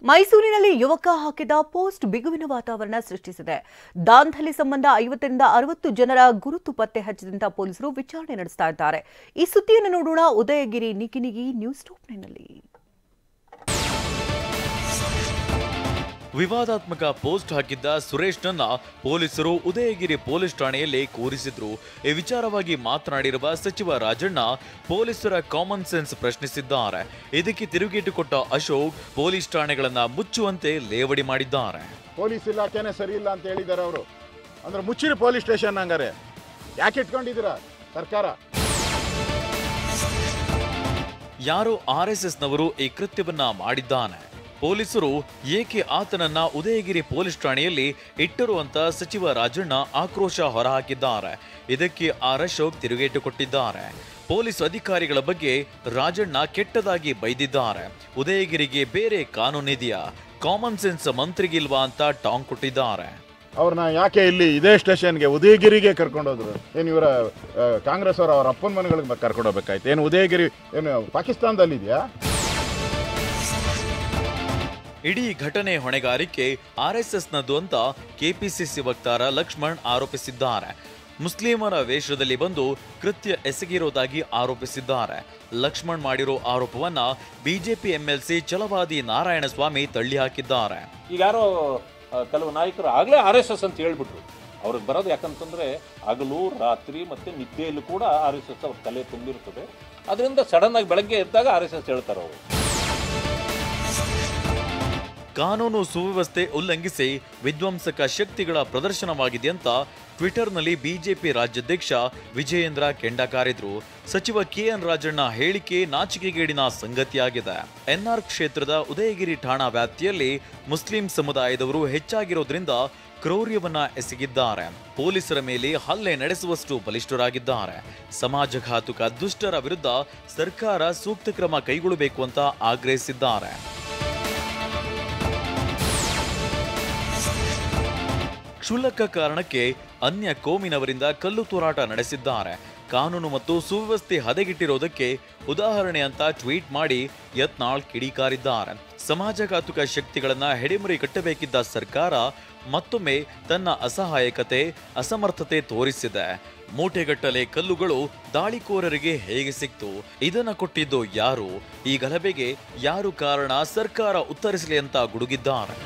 ಮೈಸೂರಿನಲ್ಲಿ ಯುವಕ ಹಾಕಿದ ಪೋಸ್ಟ್ ಬಿಗುವಿನ ವಾತಾವರಣ ಸೃಷ್ಟಿಸಿದೆ. ದಾಂಧಲೆ ಸಂಬಂಧ 50 ರಿಂದ 60 ಜನರ ಗುರುತು ಪತ್ತೆ ಹಚ್ಚಿದಂತ ಪೊಲೀಸರು ವಿಚಾರಣೆ ನಡೆಸ್ತಾ ಇದ್ದಾರೆ. ಈ ಸುದ್ದಿಯನ್ನು ನೋಡೋಣ ಉದಯಗಿರಿ ನಿಖಿನಿಗಿ ನ್ಯೂಸ್ ಟಾಪ್ನಲ್ಲಿ. ವಿವಾದಾತ್ಮಕ ಪೋಸ್ಟ್ ಹಾಕಿದ್ದ ಸುರೇಶ್ನನ್ನ ಪೊಲೀಸರು ಉದಯಗಿರಿ ಪೊಲೀಸ್ ಠಾಣೆಯಲ್ಲಿ ಕೂರಿಸಿದ್ರು. ಈ ವಿಚಾರವಾಗಿ ಮಾತನಾಡಿರುವ ಸಚಿವ ರಾಜಣ್ಣ ಪೊಲೀಸರ ಕಾಮನ್ ಸೆನ್ಸ್ ಪ್ರಶ್ನಿಸಿದ್ದಾರೆ. ಇದಕ್ಕೆ ತಿರುಗೇಟು ಕೊಟ್ಟ ಅಶೋಕ್ ಪೊಲೀಸ್ ಠಾಣೆಗಳನ್ನ ಮುಚ್ಚುವಂತೆ ಲೇವಡಿ ಮಾಡಿದ್ದಾರೆ. ಪೊಲೀಸ್ ಇಲಾಖೆನೇ ಸರಿ ಇಲ್ಲ ಅಂತ ಹೇಳಿದ್ದಾರೆ ಅವರು. ಅಂದ್ರೆ ಮುಚ್ಚಿರಿ ಪೊಲೀಸ್ ಸ್ಟೇಷನ್ ಹಂಗಾರೆ ಯಾಕೆ ಇಟ್ಕೊಂಡಿದ್ದೀರಾ ಸರ್ಕಾರ? ಯಾರೋ RSSನವರು ಈ ಕೃತ್ಯವನ್ನ ಮಾಡಿದ್ದಾನೆ. ಪೊಲೀಸರು ಏಕೆ ಆತನನ್ನ ಉದಯಗಿರಿ ಪೊಲೀಸ್ ಠಾಣೆಯಲ್ಲಿ ಇಟ್ಟರು ಅಂತ ಸಚಿವ ರಾಜಣ್ಣ ಆಕ್ರೋಶ ಹೊರಹಾಕಿದ್ದಾರೆ. ಇದಕ್ಕೆ ಅಶೋಕ್ ತಿರುಗೇಟು ಕೊಟ್ಟಿದ್ದಾರೆ. ಪೊಲೀಸ್ ಅಧಿಕಾರಿಗಳ ಬಗ್ಗೆ ರಾಜಣ್ಣ ಕೆಟ್ಟದಾಗಿ ಬೈದಿದ್ದಾರೆ. ಉದಯಗಿರಿಗೆ ಬೇರೆ ಕಾನೂನಿದೆಯಾ, ಕಾಮನ್ ಸೆನ್ಸ್ ಮಂತ್ರಿಗಿಲ್ವಾ ಅಂತ ಟಾಂಗ್ ಕೊಟ್ಟಿದ್ದಾರೆ. ಅವ್ರನ್ನ ಯಾಕೆ ಇಲ್ಲಿ ಇದೇ ಸ್ಟೇಷನ್ಗೆ ಉದಯಗಿರಿಗೆ ಕರ್ಕೊಂಡೋದ್ರು? ಏನು ಇವರ ಕಾಂಗ್ರೆಸ್ ಅವರ ಅಪ್ಪನ ಮನೆಗಳಿಗೆ ಕರ್ಕೊಂಡೋಗ್ಬೇಕಾಯ್ತು? ಏನು ಉದಯಗಿರಿ ಏನು ಪಾಕಿಸ್ತಾನದಲ್ಲಿದೆಯಾ? ಇಡೀ ಘಟನೆ ಹೊಣೆಗಾರಿಕೆ RSSನದ್ದು ಅಂತ ಕೆಪಿಸಿಸಿ ವಕ್ತಾರ ಲಕ್ಷ್ಮಣ್ ಆರೋಪಿಸಿದ್ದಾರೆ. ಮುಸ್ಲಿಮರ ವೇಷದಲ್ಲಿ ಬಂದು ಕೃತ್ಯ ಎಸಗಿರೋದಾಗಿ ಆರೋಪಿಸಿದ್ದಾರೆ. ಲಕ್ಷ್ಮಣ್ ಮಾಡಿರೋ ಆರೋಪವನ್ನ ಬಿಜೆಪಿ MLC ಛಲವಾದಿ ನಾರಾಯಣಸ್ವಾಮಿ ತಳ್ಳಿ ಹಾಕಿದ್ದಾರೆ. ಈಗ ಯಾರೋ ಕೆಲವು ನಾಯಕರು ಆಗಲೇ RSS ಅಂತ ಹೇಳ್ಬಿಟ್ರು. ಅವ್ರಿಗೆ ಬರೋದು ಯಾಕಂತಂದ್ರೆ ಹಗಲು ರಾತ್ರಿ ಮತ್ತೆ ನಿದ್ದೆಯಲ್ಲೂ ಕೂಡ RSS ಅವ್ರ ತಲೆ ತುಂಬಿರ್ತದೆ. ಅದರಿಂದ ಸಡನ್ ಆಗಿ ಬೆಳಗ್ಗೆ ಎದ್ದಾಗ RSS ಹೇಳ್ತಾರೆ ಅವರು. ಕಾನೂನು ಸುವ್ಯವಸ್ಥೆ ಉಲ್ಲಂಘಿಸಿ ವಿಧ್ವಂಸಕ ಶಕ್ತಿಗಳ ಪ್ರದರ್ಶನವಾಗಿದೆ ಅಂತ ಟ್ವಿಟರ್ನಲ್ಲಿ ಬಿಜೆಪಿ ರಾಜ್ಯಾಧ್ಯಕ್ಷ ವಿಜಯೇಂದ್ರ ಕೆಂಡ ಕಾರಿದ್ರು. ಸಚಿವ KN ರಾಜಣ್ಣ ಹೇಳಿಕೆ ನಾಚಿಕೆಗೇಡಿನ ಸಂಗತಿಯಾಗಿದೆ. NR ಕ್ಷೇತ್ರದ ಉದಯಗಿರಿ ಠಾಣಾ ವ್ಯಾಪ್ತಿಯಲ್ಲಿ ಮುಸ್ಲಿಂ ಸಮುದಾಯದವರು ಹೆಚ್ಚಾಗಿರೋದ್ರಿಂದ ಕ್ರೌರ್ಯವನ್ನ ಎಸಗಿದ್ದಾರೆ. ಪೊಲೀಸರ ಮೇಲೆ ಹಲ್ಲೆ ನಡೆಸುವಷ್ಟು ಬಲಿಷ್ಠರಾಗಿದ್ದಾರೆ. ಸಮಾಜಘಾತುಕ ದುಷ್ಟರ ವಿರುದ್ಧ ಸರ್ಕಾರ ಸೂಕ್ತ ಕ್ರಮ ಕೈಗೊಳ್ಳಬೇಕು ಅಂತ ಆಗ್ರಹಿಸಿದ್ದಾರೆ. ಕ್ಷುಲ್ಲಕ ಕಾರಣಕ್ಕೆ ಅನ್ಯ ಕೋಮಿನವರಿಂದ ಕಲ್ಲು ತೂರಾಟ ನಡೆಸಿದ್ದಾರೆ. ಕಾನೂನು ಮತ್ತು ಸುವ್ಯವಸ್ಥೆ ಹದಗೆಟ್ಟಿರೋದಕ್ಕೆ ಉದಾಹರಣೆ ಅಂತ ಟ್ವೀಟ್ ಮಾಡಿ ಯತ್ನಾಳ್ ಕಿಡಿಕಾರಿದ್ದಾರೆ. ಸಮಾಜಘಾತುಕ ಶಕ್ತಿಗಳನ್ನ ಹೆಡೆಮುರಿ ಕಟ್ಟಬೇಕಿದ್ದ ಸರ್ಕಾರ ಮತ್ತೊಮ್ಮೆ ತನ್ನ ಅಸಹಾಯಕತೆ ಅಸಮರ್ಥತೆ ತೋರಿಸಿದೆ. ಮೂಟೆಗಟ್ಟಲೆ ಕಲ್ಲುಗಳು ದಾಳಿಕೋರರಿಗೆ ಹೇಗೆ ಸಿಕ್ತು? ಇದನ್ನ ಕೊಟ್ಟಿದ್ದು ಯಾರು? ಈ ಗಲಭೆಗೆ ಯಾರು ಕಾರಣ? ಸರ್ಕಾರ ಉತ್ತರಿಸಲಿ ಅಂತ ಗುಡುಗಿದ್ದಾರೆ.